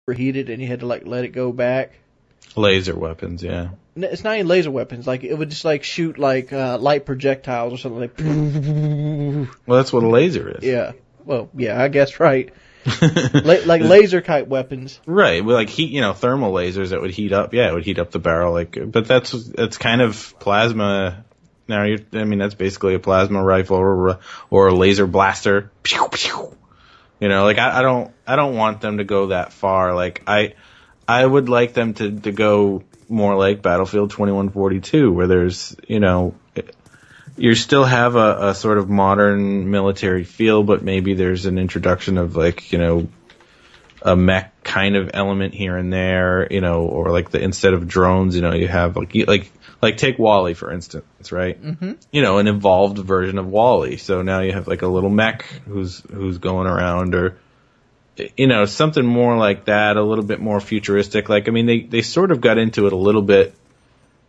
overheated and you had to like let it go back. Laser weapons, yeah. It's not even laser weapons. Like it would just like shoot like light projectiles or something like. Well, that's what a laser is. Yeah. Well, yeah, I guess right. Like laser type weapons. Right, with like heat, thermal lasers that would heat up. Yeah, it would heat up the barrel. But it's kind of plasma. Now that's basically a plasma rifle or a laser blaster. Pew, pew. I don't want them to go that far. Like I would like them to go more like Battlefield 2142, where there's you still have a sort of modern military feel, but maybe there's an introduction of a mech kind of element here and there, or like instead of drones, you have like take Wall-E for instance, right? Mm-hmm. An evolved version of Wall-E. So now you have like a little mech who's going around, or something more like that, a little bit more futuristic. They sort of got into it a little bit,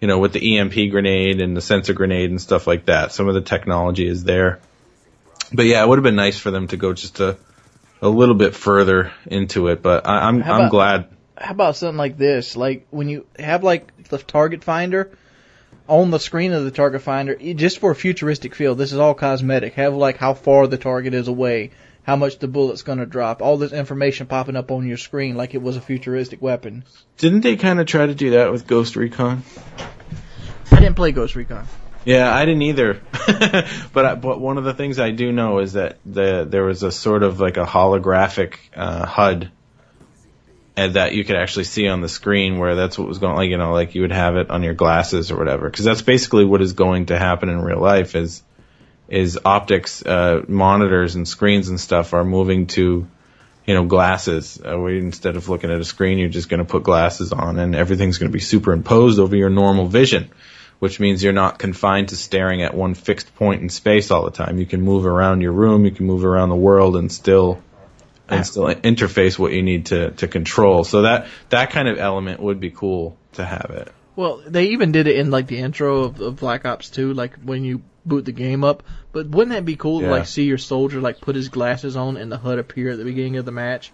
with the EMP grenade and the sensor grenade and stuff like that. Some of the technology is there. But yeah, it would have been nice for them to go just a little bit further into it, but I'm glad. How about something like this? Like when you have like the target finder on the screen of the target finder, just for a futuristic feel, this is all cosmetic. Have like how far the target is away, how much the bullet's going to drop, all this information popping up on your screen like it was a futuristic weapon. Didn't they kind of try to do that with Ghost Recon? I didn't play Ghost Recon. Yeah, I didn't either. But one of the things I do know is that there was a sort of like a holographic HUD and that you could actually see on the screen, where that's what was going, like you would have it on your glasses or whatever. Because that's basically what is going to happen in real life is optics monitors and screens and stuff are moving to glasses. Where instead of looking at a screen, you're just going to put glasses on, and everything's going to be superimposed over your normal vision, which means you're not confined to staring at one fixed point in space all the time. You can move around your room, you can move around the world, and still interface what you need to control. So that kind of element would be cool to have it. Well, they even did it in like the intro of Black Ops 2, like when you boot the game up. But wouldn't that be cool to like see your soldier like put his glasses on and the HUD appear at the beginning of the match?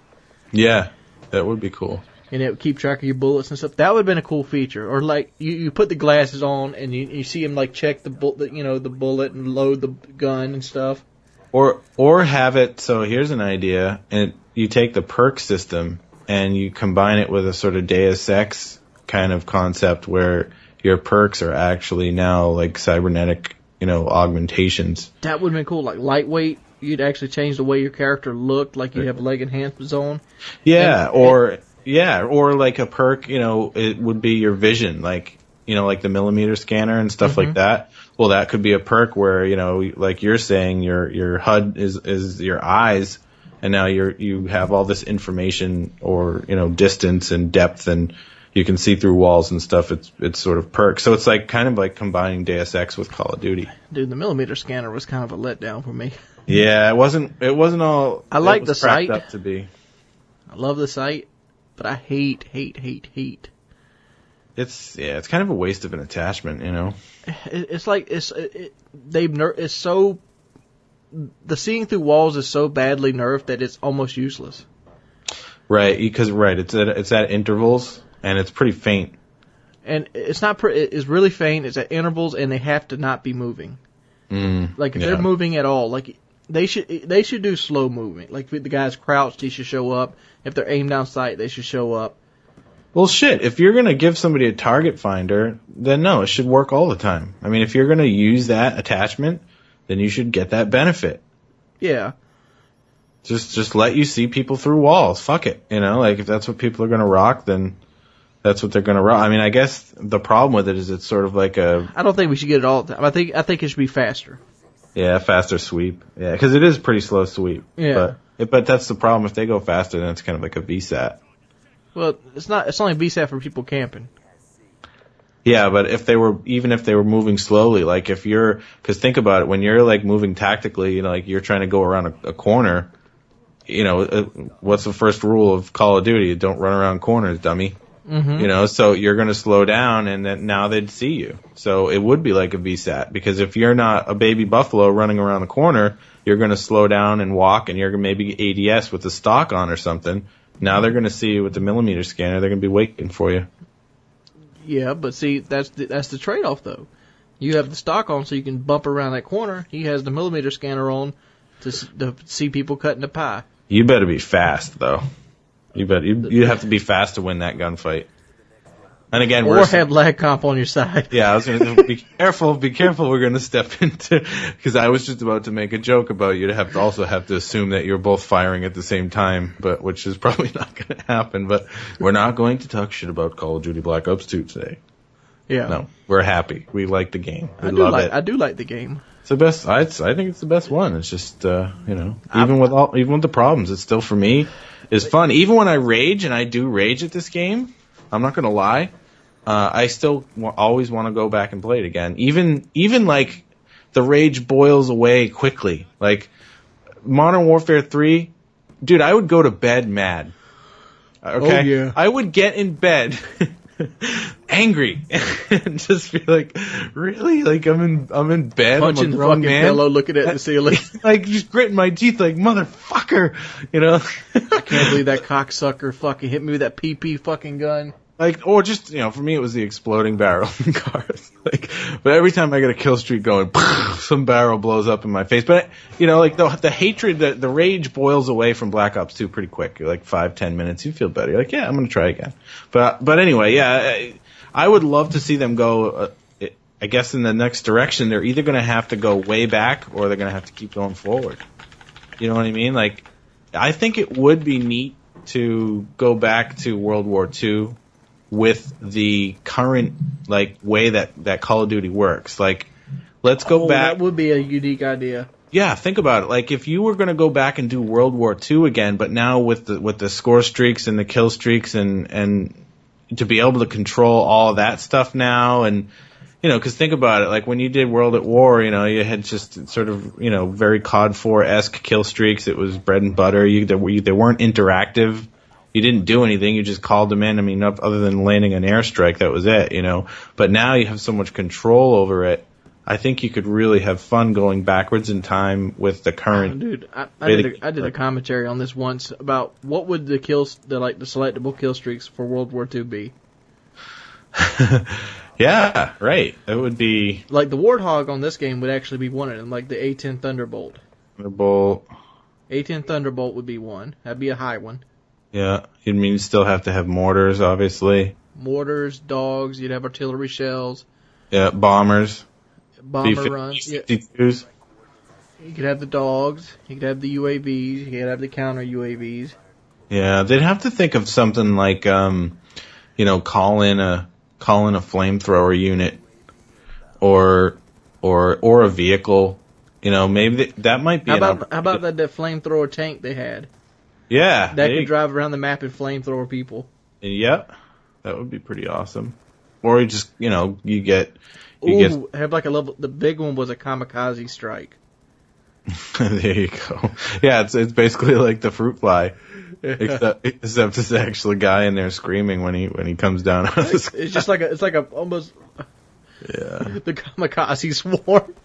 Yeah, that would be cool. And it would keep track of your bullets and stuff. That would have been a cool feature. Or like you put the glasses on and you see him like check the bullet and load the gun and stuff. Or have it. So here's an idea, and you take the perk system and you combine it with a sort of Deus Ex kind of concept where your perks are actually now like cybernetic, augmentations. That would have been cool. Like lightweight. You'd actually change the way your character looked, like you'd have leg enhancements on. Yeah, or like a perk, it would be your vision, like the millimeter scanner and stuff like that. Well, that could be a perk where, like you're saying, your HUD is your eyes, and now you have all this information or, distance and depth, and you can see through walls and stuff. It's sort of perks. So it's like kind of like combining Deus Ex with Call of Duty. Dude, the millimeter scanner was kind of a letdown for me. Yeah, it wasn't all. I like the sight. Up to be. I love the sight, but I hate. It's kind of a waste of an attachment, It's like it's so. The seeing through walls is so badly nerfed that it's almost useless. Right, because it's at intervals and it's pretty faint. And it's not. It's really faint. It's at intervals, and they have to not be moving. Like if they're moving at all, like they should do slow movement. Like if the guy's crouched, he should show up. If they're aimed down sight, they should show up. Well, shit, if you're going to give somebody a target finder, then no, it should work all the time. I mean, if you're going to use that attachment, then you should get that benefit. Yeah. Just let you see people through walls. Fuck it. Like if that's what people are going to rock, then that's what they're going to rock. I mean, I guess the problem with it is it's sort of like I don't think we should get it all the time. I think it should be faster. Yeah, faster sweep. Yeah, because it is pretty slow sweep. Yeah. But that's the problem. If they go faster, then it's kind of like a VSAT. Well, it's not. It's only VSAT for people camping. Yeah, but if they were moving slowly, like because think about it, when you're like moving tactically, like you're trying to go around a corner, what's the first rule of Call of Duty? Don't run around corners, dummy. Mm-hmm. So you're going to slow down, and then now they'd see you. So it would be like a VSAT, because if you're not a baby buffalo running around the corner, you're going to slow down and walk, and you're going to maybe ADS with the stock on or something. Now they're going to see you with the millimeter scanner. They're going to be waiting for you. Yeah, but see, that's the trade-off, though. You have the stock on so you can bump around that corner. He has the millimeter scanner on to see people cutting the pie. You better be fast, though. You have to be fast to win that gunfight. And again, or have lag comp on your side. Yeah, I was going to be careful. Be careful. We're going to step into, because I was just about to make a joke about you to have to assume that you're both firing at the same time, but which is probably not going to happen. But we're not going to talk shit about Call of Duty Black Ops 2 today. Yeah. No, we're happy. We like the game. We love it. I do like the game. It's the best. I think it's the best one. It's just even with the problems, it's still for me is fun. Even when I rage, and I do rage at this game, I'm not going to lie. I still always want to go back and play it again. Even like the rage boils away quickly. Like Modern Warfare 3, dude, I would go to bed mad. Okay? Oh, yeah. I would get in bed angry and just be like, really? Like I'm in bed, punching I'm a the grown fucking man, pillow, looking at the ceiling, like just gritting my teeth, like motherfucker, I can't believe that cocksucker fucking hit me with that PP fucking gun. Like, or just, for me it was the exploding barrel in cars. Like, but every time I get a kill streak going, some barrel blows up in my face. But, like the hatred, the rage boils away from Black Ops 2 pretty quick. You're like 5-10 minutes, you feel better. You're like, yeah, I'm going to try again. But anyway, yeah, I would love to see them go, I guess in the next direction. They're either going to have to go way back or they're going to have to keep going forward. You know what I mean? Like, I think it would be neat to go back to World War II with the current way that Call of Duty works. Like, let's go back. That would be a unique idea. Yeah, think about it. Like, if you were going to go back and do World War II again, but now with the score streaks and the kill streaks and to be able to control all of that stuff now, and because think about it. Like when you did World at War, you had just sort of very COD 4-esque kill streaks. It was bread and butter. They weren't interactive. You didn't do anything. You just called them in. I mean, other than landing an airstrike, that was it, But now you have so much control over it. I think you could really have fun going backwards in time with the current. Dude, I did a commentary on this once about what would the selectable kill streaks for World War II be. Yeah, right. It would be like the Warthog on this game would actually be one of them, like the A10 Thunderbolt. A10 Thunderbolt would be one. That'd be a high one. Yeah, you'd still have to have mortars, obviously. Mortars, dogs, you'd have artillery shells. Yeah, bombers. Bomber runs. B-52s. You could have the dogs, you could have the UAVs, you could have the counter UAVs. Yeah, they'd have to think of something like, call in a flamethrower unit or a vehicle. Maybe that might be. How about that flamethrower tank they had? Yeah. That could drive around the map and flamethrower people. Yeah. That would be pretty awesome. Or you just, you get... have like a level... The big one was a kamikaze strike. There you go. Yeah, it's basically like the fruit fly. Except it's actually a guy in there screaming when he comes down out of the sky. It's just like a almost... Yeah. The kamikaze swarm.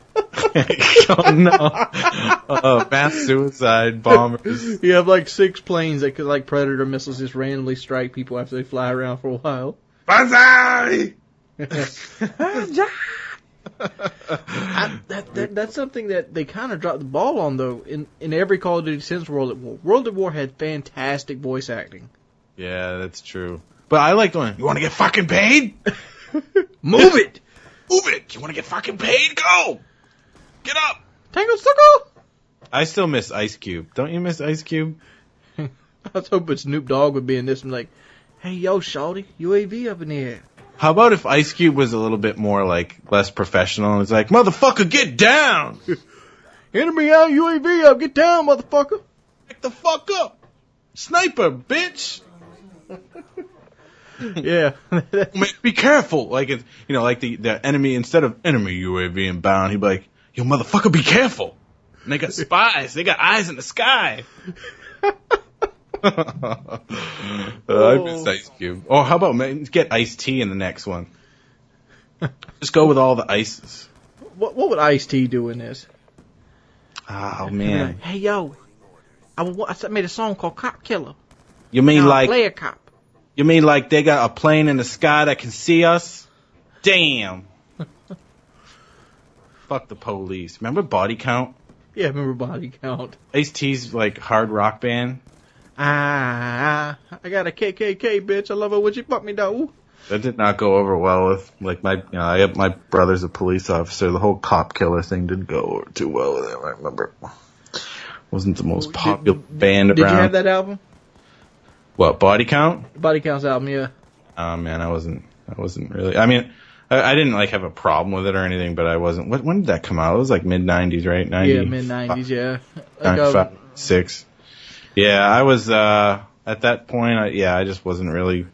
Oh no! Mass suicide bombers. You have like 6 planes that could like Predator missiles just randomly strike people after they fly around for a while. Banzai! That's something that they kind of dropped the ball on though. In every Call of Duty since World at War. World at War had fantastic voice acting. Yeah, that's true. But I like going. You want to get fucking paid? Move it. Move it! You want to get fucking paid? Go! Get up! Tango Circle! I still miss Ice Cube. Don't you miss Ice Cube? I was hoping Snoop Dogg would be in this and like, hey, yo, shawty, UAV up in the air. How about if Ice Cube was a little bit more, less professional and was like, motherfucker, get down! Enemy out, UAV up, get down, motherfucker! Get the fuck up! Sniper, bitch! Yeah. Be careful. Like, the enemy, instead of enemy UAV inbound, he'd be like, yo, motherfucker, be careful. And they got spies. They got eyes in the sky. I miss Ice Cube. Or how about get Ice-T in the next one? Just go with all the ices. What would Ice-T do in this? Oh, man. Hey, yo, I made a song called Cop Killer. You mean Now like play a cop. you mean like they got a plane in the sky that can see us? Damn. Fuck the police. Remember Body Count? Yeah, I remember Body Count. Ice-T's like hard rock band. I got a KKK, bitch. I love it when she fuck me, though. That did not go over well with like my brother's a police officer. The whole cop killer thing didn't go over too well with him. I remember. Wasn't the most popular band around. Did you have that album? What, Body Count? Body Count's album, yeah. Oh man, I wasn't really. I mean, I didn't like have a problem with it or anything, but I wasn't. When did that come out? It was like mid '90s, right? 90, yeah, mid '90s, yeah. Like, 95, 6. Yeah, I was at that point. I just wasn't really.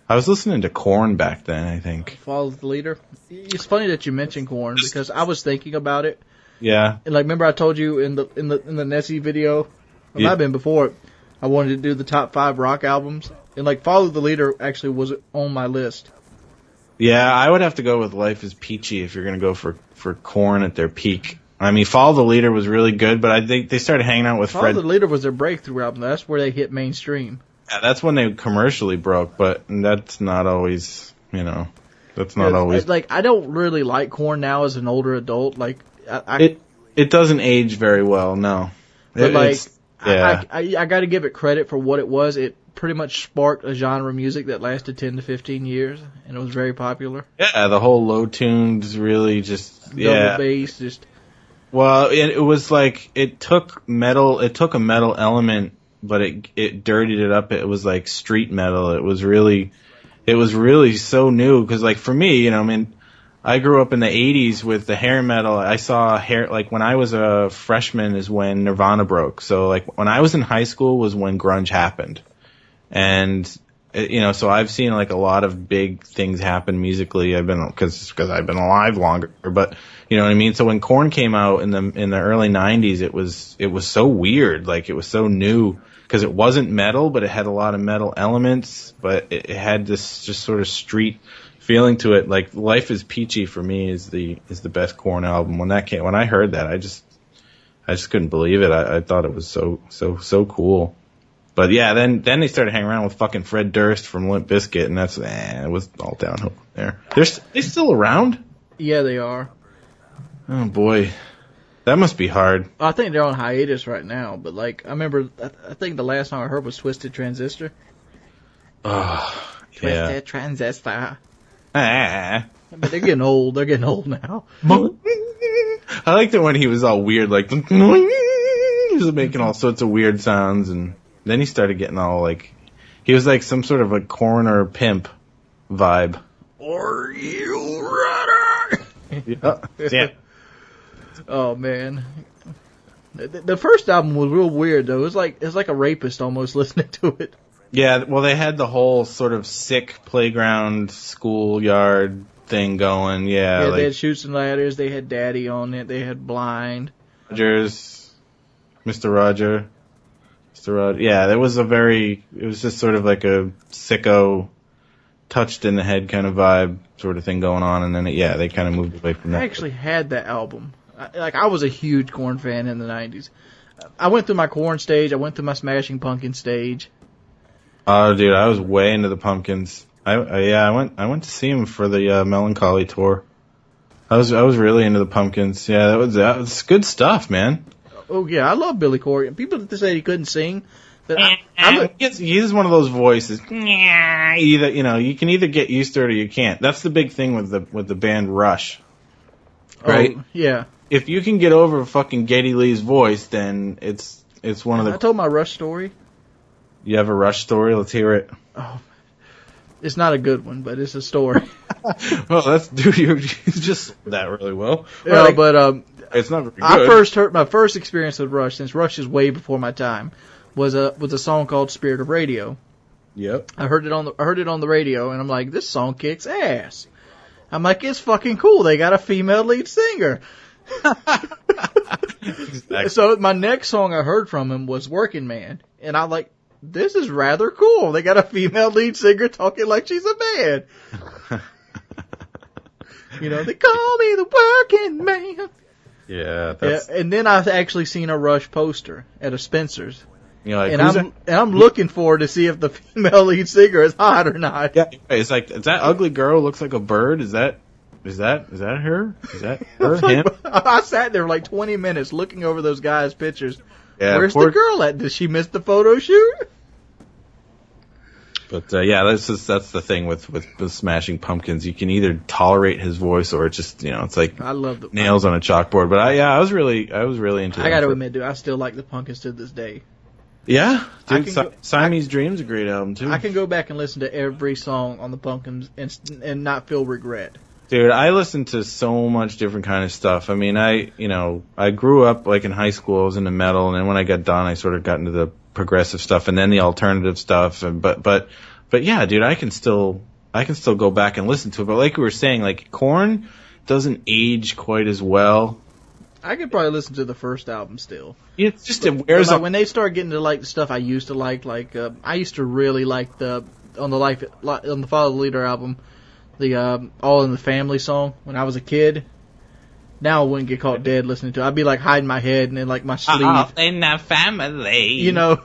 I was listening to Korn back then, I think. Follow the Leader. It's funny that you mentioned Korn because I was thinking about it. Yeah. And like, remember I told you in the Nessie video, it might have been before, I wanted to do the top 5 rock albums, and like Follow the Leader actually was on my list. Yeah, I would have to go with Life is Peachy if you're gonna go for Korn at their peak. I mean, Follow the Leader was really good, but I think they started hanging out with Follow the Leader was their breakthrough album. That's where they hit mainstream. Yeah, that's when they commercially broke, but that's not always, that's not always. Like, I don't really like Korn now as an older adult. Like, it doesn't age very well, no. But yeah. I got to give it credit for what it was. It pretty much sparked a genre of music that lasted 10 to 15 years, and it was very popular. Yeah, the whole low tunes really just double bass, just. Well, it was like it took a metal element, but it dirtied it up. It was like street metal. It was really so new because, like, for me, I mean, I grew up in the 80s with the hair metal. I saw hair, like, when I was a freshman is when Nirvana broke. So, like, when I was in high school was when grunge happened. And, so I've seen, like, a lot of big things happen musically. Because I've been alive longer, but, you know what I mean? So when Korn came out in the early 90s, it was so weird. Like, it was so new. Because it wasn't metal, but it had a lot of metal elements, but it had this just sort of street feeling to it. Like, Life is Peachy for me is the best Korn album. When I heard that, I just couldn't believe it. I thought it was so cool. But yeah, then they started hanging around with fucking Fred Durst from Limp Bizkit, and it was all downhill from there. They still around? Yeah, they are. Oh boy. That must be hard. I think they're on hiatus right now, but like, I remember, I think the last song I heard was Twisted Transistor. Oh, Twisted Transistor. Ah. But they're getting old. They're getting old now. I liked it when he was all weird, like, he was making all sorts of weird sounds, and then he started getting all, like, he was like some sort of a Korn or pimp vibe. Are you ready? Yeah. Oh man, the first album was real weird though. It was like a rapist almost listening to it. Yeah, well, they had the whole sort of sick playground schoolyard thing going. Yeah, like, they had Chutes and Ladders. They had Daddy on it. They had Blind. Mr. Roger. Yeah, it was just sort of like a sicko, touched in the head kind of vibe sort of thing going on, and then they kind of moved away from that. I actually had that album. I was a huge Korn fan in the 90s. I went through my Korn stage. I went through my Smashing Pumpkins stage. Oh, dude, I was way into the Pumpkins. I went to see him for the Melancholy tour. I was really into the Pumpkins. Yeah, that was good stuff, man. Oh yeah, I love Billy Corgan. People that say he couldn't sing. He's one of those voices. Either you can either get used to it or you can't. That's the big thing with the band Rush, right? Oh, yeah. If you can get over fucking Geddy Lee's voice, then it's one of the. I told my Rush story. You have a Rush story? Let's hear it. Oh, it's not a good one, but it's a story. Well, you just that really well. Yeah, like, but it's not very good. My first experience with Rush, since Rush is way before my time, was a song called "Spirit of Radio." Yep. I heard it on the radio, and I'm like, this song kicks ass. I'm like, it's fucking cool. They got a female lead singer. Exactly. So my next song I heard from him was "Working Man," and I'm like, this is rather cool. They got a female lead singer talking like she's a man. They call me the working man. Yeah, And then I've actually seen a Rush poster at a Spencer's, You're like, and I'm looking for to see if the female lead singer is hot or not. Yeah, it's like, is that ugly girl looks like a bird? Is that her? Is that her? Him? I sat there like 20 minutes looking over those guys' pictures. Yeah, where's the girl at? Did she miss the photo shoot? But that's the thing with Smashing Pumpkins. You can either tolerate his voice or it's just it's like I love the nails on a chalkboard. But I was really into. I got to admit, dude, I still like the Pumpkins to this day. Yeah, dude, Siamese Dream's a great album too. I can go back and listen to every song on the Pumpkins and not feel regret. Dude, I listened to so much different kind of stuff. I mean, I grew up like in high school. I was into metal, and then when I got done, I sort of got into the progressive stuff, and then the alternative stuff. And but yeah, dude, I can still go back and listen to it. But like we were saying, like Korn doesn't age quite as well. I could probably listen to the first album still. It's just it wears like when they start getting to like the stuff I used to like I used to really like on the Follow the Leader album, the All in the Family song when I was a kid. Now I wouldn't get caught dead listening to it. I'd be like hiding my head and in like my sleeve. All in the family. You know.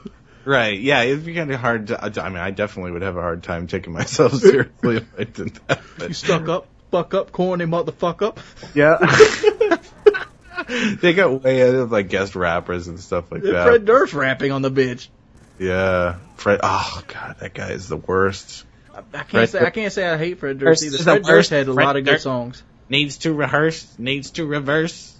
Right, yeah, it'd be kind of hard to, I mean, I definitely would have a hard time taking myself seriously if I did that. But. You stuck up, fuck up, corny motherfuck up. Yeah. They got way out of like guest rappers and stuff like that. Fred Durst rapping on the bitch. Yeah, Fred. Oh god, that guy is the worst. I can't say I hate Fred Durst either. Fred Durst had a lot of good songs. Needs to rehearse. Needs to reverse.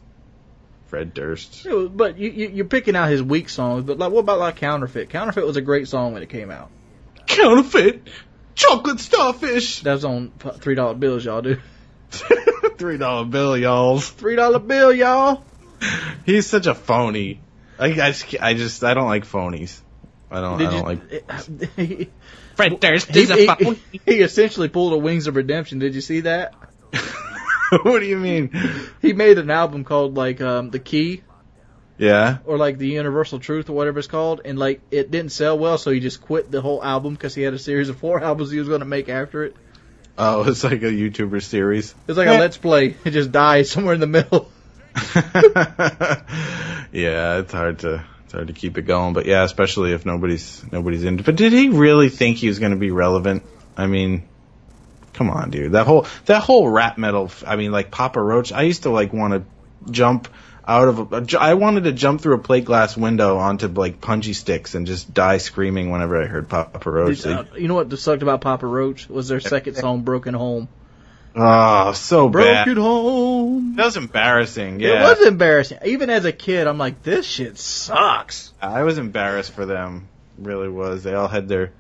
Fred Durst. But you're picking out his weak songs. But like, what about like Counterfeit? Counterfeit was a great song when it came out. Counterfeit, chocolate starfish. That was on $3 bills, y'all, dude. $3 bill, y'all. $3 bill, y'all. He's such a phony. I don't like phonies. I don't like. Fred Durst is a phony. He essentially pulled a Wings of Redemption. Did you see that? What do you mean? He made an album called like The Key. Yeah. Or like The Universal Truth or whatever it's called, and like it didn't sell well, so he just quit the whole album because he had a series of 4 albums he was going to make after it. Oh, it's like a YouTuber series. It's like a Let's Play. It just died somewhere in the middle. Yeah, it's hard to keep it going, but yeah, especially if nobody's into. But did he really think he was going to be relevant? I mean, come on, dude. That whole rap metal. I mean, like Papa Roach. I used to like want to jump out of I wanted to jump through a plate glass window onto like punji sticks and just die screaming whenever I heard Papa Roach. You know what sucked about Papa Roach was their second song, Broken Home. Oh, so bad. Broken Home. That was embarrassing. Yeah, it was embarrassing. Even as a kid, I'm like, this shit sucks. I was embarrassed for them. Really was. They all had their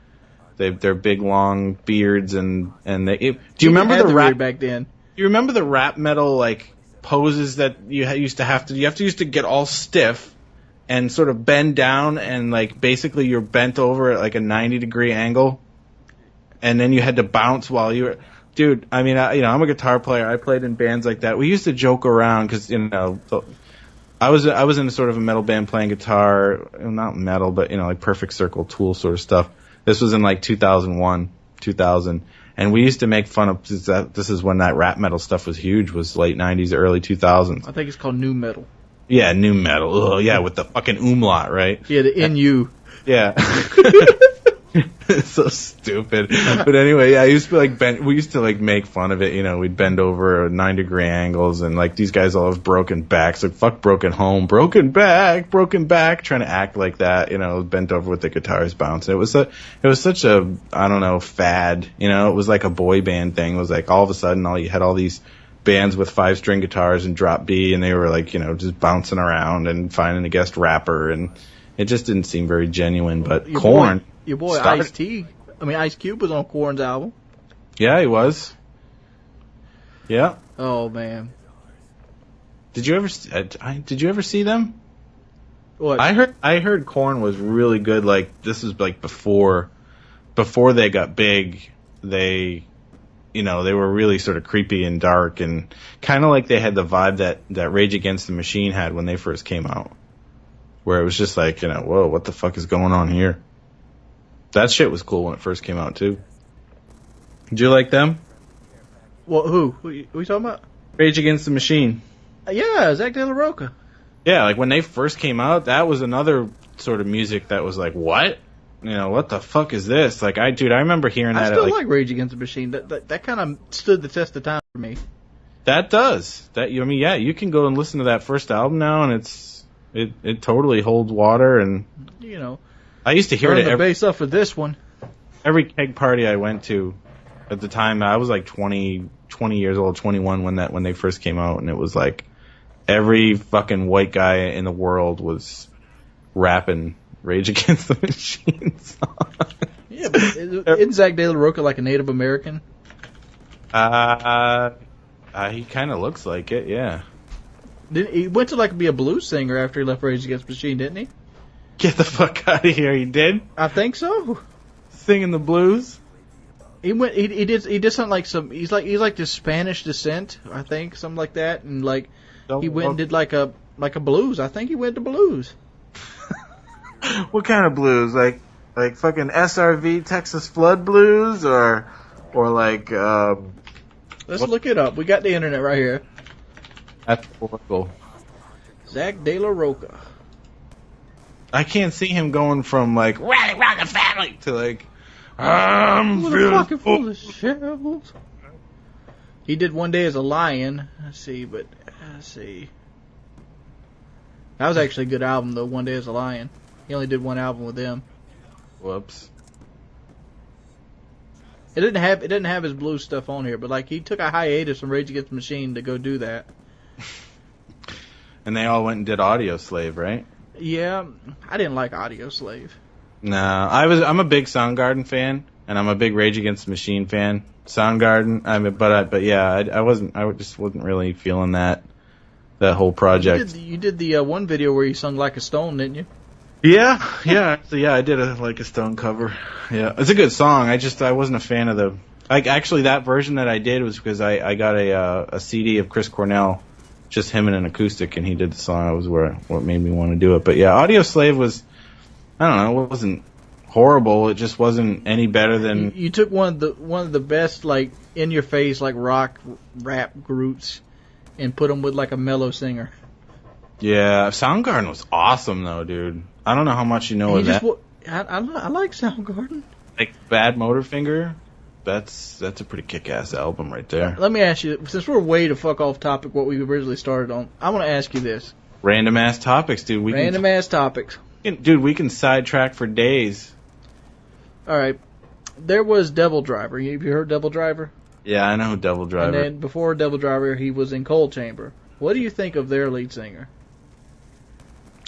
big long beards and they. Do you remember the rap back then? Do you remember the rap metal like poses that you used to get all stiff and sort of bend down and like basically you're bent over at like a 90-degree angle, and then you had to bounce while you were. Dude, I mean, I'm a guitar player. I played in bands like that. We used to joke around because I was in a sort of a metal band playing guitar, not metal, but like Perfect Circle, Tool sort of stuff. This was in like 2001, 2000, and we used to make fun of that. This is when that rap metal stuff was huge. Was late 90s, early 2000s. I think it's called nu metal. Yeah, nu metal. Ugh, yeah, with the fucking umlaut, right? Yeah, the NU. Yeah. It's so stupid. But anyway, yeah, we used to like make fun of it, we'd bend over at 9-degree angles and like these guys all have broken backs, like fuck Broken Home, broken back, trying to act like that, bent over with the guitars bouncing. It was such a, I don't know, fad, it was like a boy band thing. It was like all of a sudden you had all these bands with 5-string guitars and drop B and they were like, just bouncing around and finding a guest rapper, and it just didn't seem very genuine. But Korn. Your boy Ice Cube was on Korn's album. Yeah, he was. Yeah. Oh man. Did you ever see them? What? I heard Korn was really good. Like this was like before they got big. They were really sort of creepy and dark and kind of like they had the vibe that Rage Against the Machine had when they first came out, where it was just like whoa, what the fuck is going on here? That shit was cool when it first came out, too. Did you like them? Well, who? Who are you talking about? Rage Against the Machine. Yeah, Zach De La Rocha. Yeah, like when they first came out, that was another sort of music that was like, what? What the fuck is this? Like, I remember hearing that. I still like Rage Against the Machine. That kind of stood the test of time for me. That does. You can go and listen to that first album now, and it totally holds water. And I used to hear it. The bass up for this one. Every keg party I went to, at the time I was like 20 years old, 21 when they first came out, and it was like every fucking white guy in the world was rapping Rage Against the Machine song. Yeah, but isn't Zach De La Rocha like a Native American? He kind of looks like it, yeah. He went to be a blues singer after he left Rage Against the Machine, didn't he? Get the fuck out of here! He did. I think so. Singing the blues. He went. He did something like some. He's like the Spanish descent, I think, something like that, and he went and did like a blues. I think he went to blues. What kind of blues? Like fucking SRV Texas Flood blues, or like. Let's look it up. We got the internet right here. That's horrible. Zach De La Rocha. I can't see him going from Rally Rock the Family to I'm fucking full of shells. He did One Day as a Lion. Let's see. That was actually a good album though. One Day as a Lion. He only did one album with them. Whoops. It didn't have his blues stuff on here, but he took a hiatus from Rage Against the Machine to go do that. And they all went and did Audio Slave, right? Yeah, I didn't like Audio Slave. No, I'm a big Soundgarden fan, and I'm a big Rage Against the Machine fan. Soundgarden, I just wasn't really feeling that whole project. You did the one video where you sung Like a Stone, didn't you? Yeah, I did a Like a Stone cover. Yeah, it's a good song. I wasn't a fan of the. Actually, that version that I did was because I got a CD of Chris Cornell, just him and an acoustic, and he did the song. That was what made me want to do it. But yeah, Audio Slave was, I don't know, it wasn't horrible. It just wasn't any better than. You took one of the best in your face rock rap groups, and put them with a mellow singer. Yeah, Soundgarden was awesome though, dude. I don't know how much you know of that. I like Soundgarden. Bad Motorfinger. That's a pretty kick-ass album right there. Let me ask you, since we're way to fuck off topic what we originally started on, I want to ask you this. Random ass topics, dude. Ass topics. Dude, we can sidetrack for days. All right. There was Devil Driver. Have you heard Devil Driver? Yeah, I know Devil Driver. And then before Devil Driver, he was in Cold Chamber. What do you think of their lead singer?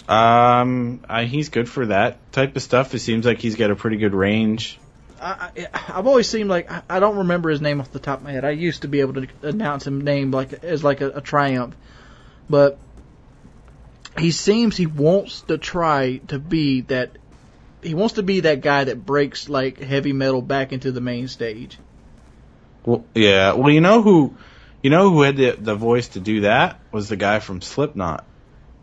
He's good for that type of stuff. It seems like he's got a pretty good range. I've always seemed I don't remember his name off the top of my head. I used to be able to announce him name as a triumph, but he seems he wants to try to be that. He wants to be that guy that breaks heavy metal back into the main stage. Well, yeah. Well, you know who had the voice to do that was the guy from Slipknot.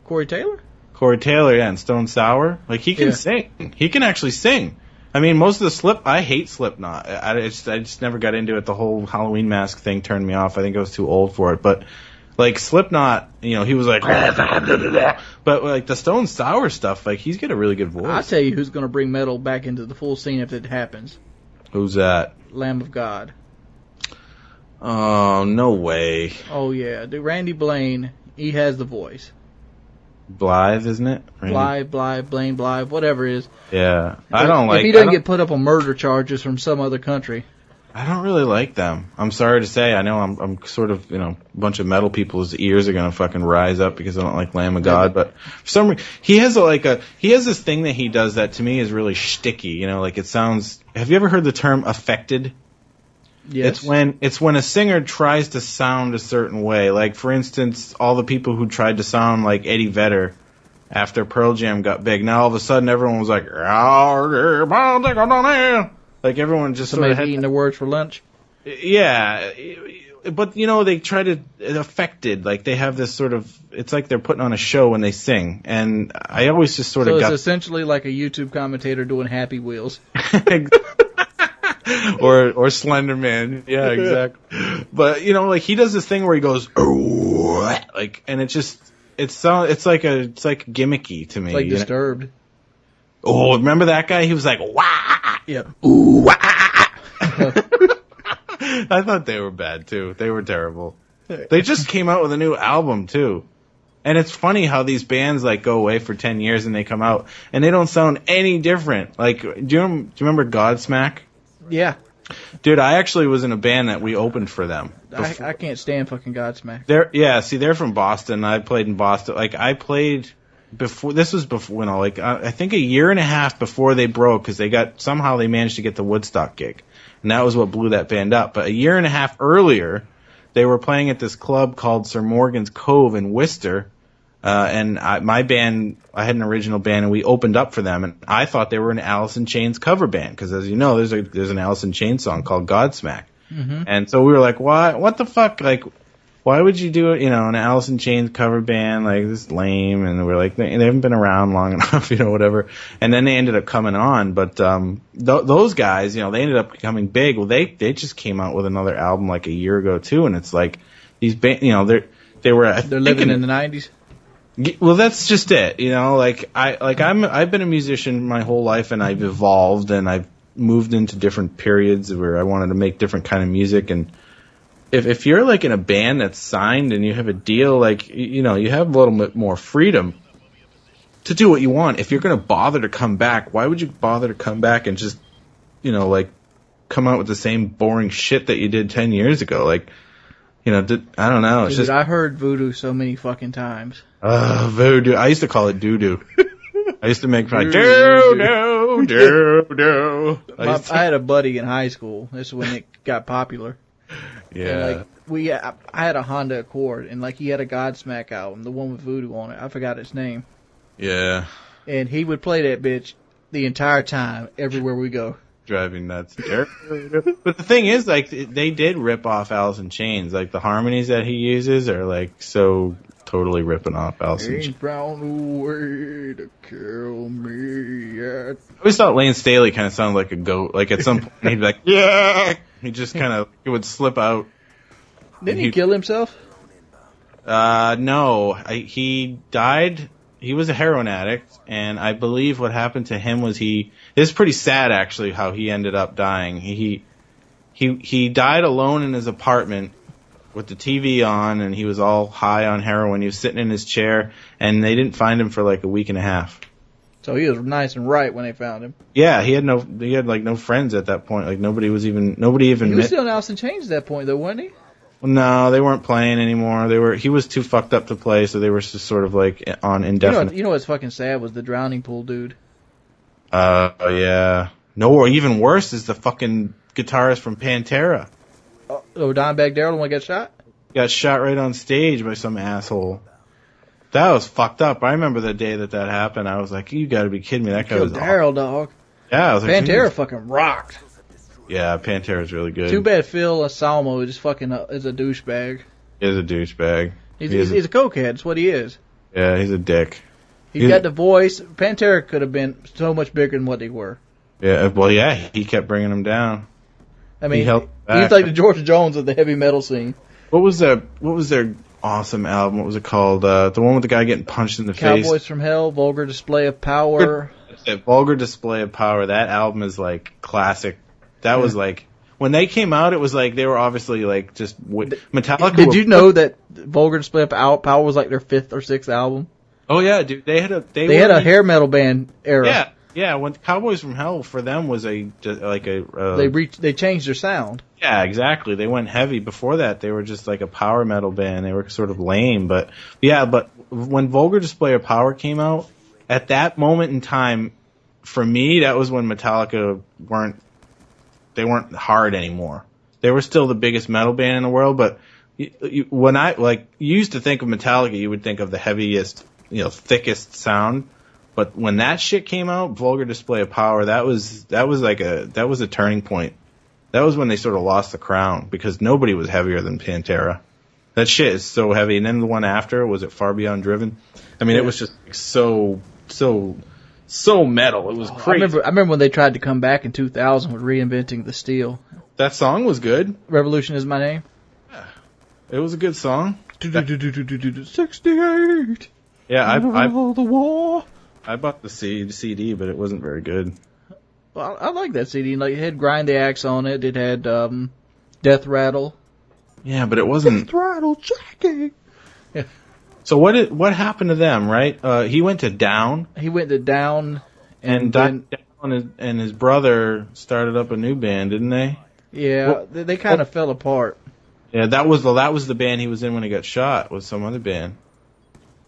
Corey Taylor, yeah, and Stone Sour. He can sing. He can actually sing. I mean, most of I hate Slipknot. I just never got into it. The whole Halloween mask thing turned me off. I think I was too old for it. But Slipknot, he was but the Stone Sour stuff, he's got a really good voice. I'll tell you who's going to bring metal back into the full scene if it happens. Who's that? Lamb of God. Oh, no way. Oh yeah, dude, Randy Blaine, he has the voice. Blythe, isn't it? Blaine, whatever it is. Yeah. If he doesn't get put up on murder charges from some other country. I don't really like them. I'm sorry to say. I know I'm sort of, a bunch of metal people's ears are going to fucking rise up because I don't like Lamb of God, but for some reason, he has this thing that he does that to me is really shticky, it sounds, have you ever heard the term affected? Yes. It's when a singer tries to sound a certain way. For instance, all the people who tried to sound like Eddie Vedder after Pearl Jam got big. Now all of a sudden everyone was like, everyone just sort of had eating their words for lunch. Yeah, but they try to affected. They have this sort of. It's like they're putting on a show when they sing, and I always just sort of. So it's essentially like a YouTube commentator doing Happy Wheels. or Slender Man, yeah, exactly. But he does this thing where he goes, and it's gimmicky to me. It's Disturbed. Oh, remember that guy? He was like, wah! Yep. Ooh, wah! I thought they were bad, too. They were terrible. They just came out with a new album, too. And it's funny how these bands, like, go away for 10 years and they come out, and they don't sound any different. Like, do you remember Godsmack? Yeah. Dude, I actually was in a band that we opened for them. I can't stand fucking Godsmack. They're from Boston. I played in Boston. Like, I played before, this was before, I think a year and a half before they broke, because somehow they managed to get the Woodstock gig. And that was what blew that band up. But a year and a half earlier, they were playing at this club called Sir Morgan's Cove in Worcester. My band, I had an original band, and we opened up for them, and I thought they were an Alice in Chains cover band, because as you know, there's an Alice in Chains song called Godsmack. Mm-hmm. And so we were like, what the fuck, like, why would you do it, an Alice in Chains cover band, like, this is lame, and we're like, they haven't been around long enough, whatever. And then they ended up coming on, but those guys, they ended up becoming big. Well, they just came out with another album like a year ago, too, and it's like, these bands, they're living in the 90s? Well, that's just it, I've been a musician my whole life, and I've evolved, and I've moved into different periods where I wanted to make different kind of music, and if you're like in a band that's signed and you have a deal, like, you have a little bit more freedom to do what you want. If you're going to bother to come back, why would you bother to come back and just, come out with the same boring shit that you did 10 years ago? Like, I don't know. It's Dude, just, I heard voodoo so many fucking times. Voodoo. I used to call it doo-doo. I used to make fun. Doo-doo. I had a buddy in high school. This is when it got popular. Yeah. And I had a Honda Accord, and he had a Godsmack album, the one with voodoo on it. I forgot its name. Yeah. And he would play that bitch the entire time, everywhere we go. Driving nuts. But the thing is, they did rip off Alice in Chains. Like, the harmonies that he uses are, so totally ripping off Alice in Chains. Ain't found no way to kill me yet. I always thought Lane Staley kind of sounded like a goat. Like, at some point, he'd be like, yeah! He just it would slip out. Didn't he kill himself? No. He died. He was a heroin addict, and I believe what happened to him was it's pretty sad, actually, how he ended up dying. He died alone in his apartment with the TV on, and he was all high on heroin. He was sitting in his chair, and they didn't find him for a week and a half. So he was nice and right when they found him. Yeah, he had no friends at that point. Nobody even. He was still in Alice in Chains at that point, though, wasn't he? Well, no, they weren't playing anymore. He was too fucked up to play, so they were just sort of on indefinite. You know what's fucking sad was the drowning pool dude. Yeah. No, or even worse is the fucking guitarist from Pantera. Oh, Dimebag Darrell, the one that got shot? Got shot right on stage by some asshole. That was fucked up. I remember the day that happened. I was like, you gotta be kidding me. That guy was Darrell, dog. Yeah, I was like, Pantera fucking rocked. Yeah, Pantera's really good. Too bad Phil Anselmo just fucking is a douchebag. He's a douchebag. He's a cokehead. That's what he is. Yeah, he's a dick. He's got the voice. Pantera could have been so much bigger than what they were. Yeah, well, yeah, he kept bringing them down. I mean, he was like the George Jones of the heavy metal scene. What was their awesome album? What was it called? The one with the guy getting punched in the face. Cowboys from Hell, Vulgar Display of Power. Vulgar Display of Power. That album is classic. That was when they came out, it was they were obviously just Metallica. Did you know that Vulgar Display of Power was their 5th or 6th album? Oh yeah, dude. They had a hair metal band era. Yeah. When Cowboys from Hell for them was they changed their sound. Yeah, exactly. They went heavy. Before that, they were just a power metal band. They were sort of lame, but when Vulgar Display of Power came out, at that moment in time, for me, that was when Metallica weren't hard anymore. They were still the biggest metal band in the world, but when you used to think of Metallica, you would think of the heaviest, thickest sound. But when that shit came out, Vulgar Display of Power, that was a turning point. That was when they sort of lost the crown, because nobody was heavier than Pantera. That shit is so heavy. And then the one after, was it Far Beyond Driven? I mean, it was just so metal. It was crazy. I remember when they tried to come back in 2000 with Reinventing the Steel. That song was good. Revolution Is My Name. Yeah. It was a good song. 68. Yeah, the war. I bought the CD, but it wasn't very good. Well, I like that CD. Like, it had Grind the Axe on it. It had Death Rattle. Yeah, but it wasn't. Death Rattle Jackie. Yeah. So what happened to them? Right? He went to Down. He went to Down, and Down and his brother started up a new band, didn't they? Yeah, they kind of fell apart. Yeah, that was the band he was in when he got shot. Was some other band.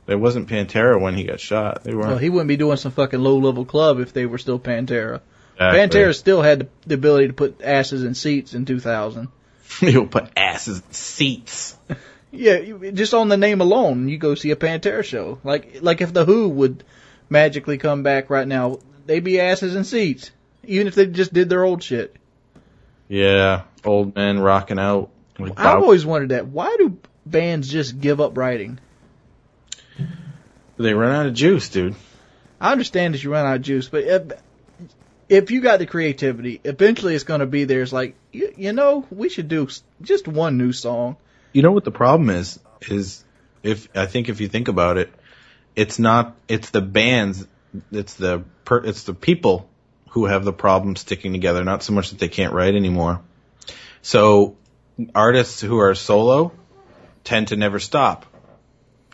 It wasn't Pantera when he got shot. They weren't. Well, he wouldn't be doing some fucking low-level club if they were still Pantera. Exactly. Pantera still had the ability to put asses in seats in 2000. You'll put asses in seats. Yeah, just on the name alone, you go see a Pantera show. Like if the Who would magically come back right now, they'd be asses in seats, even if they just did their old shit. Yeah, old men rocking out. I've always wondered that. Why do bands just give up writing? They run out of juice, dude. I understand that you run out of juice, but if you got the creativity, eventually it's going to be there. It's like, you know, we should do just one new song. You know what the problem is if you think about it, it's the bands, it's the people who have the problem sticking together, not so much that they can't write anymore. So artists who are solo tend to never stop.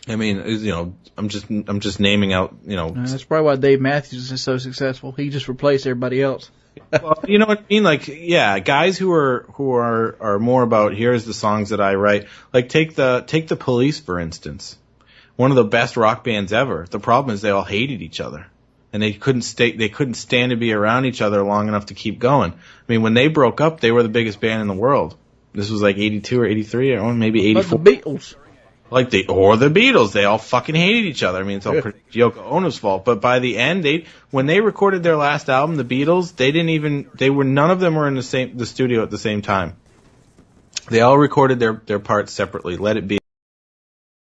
I mean, you know, I'm just naming out, you know. That's probably why Dave Matthews is so successful. He just replaced everybody else. Well, you know what I mean? Like, yeah, guys who are more about, here's the songs that I write. Like, take the Police, for instance. One of the best rock bands ever. The problem is they all hated each other. And they couldn't stand to be around each other long enough to keep going. I mean, when they broke up, they were the biggest band in the world. This was like 82 or 83, or maybe 84. But the Beatles. Or the Beatles, they all fucking hated each other. I mean, it's all Yoko Ono's fault. But by the end, when they recorded their last album, the Beatles, none of them were in the studio at the same time. They all recorded their parts separately. Let It Be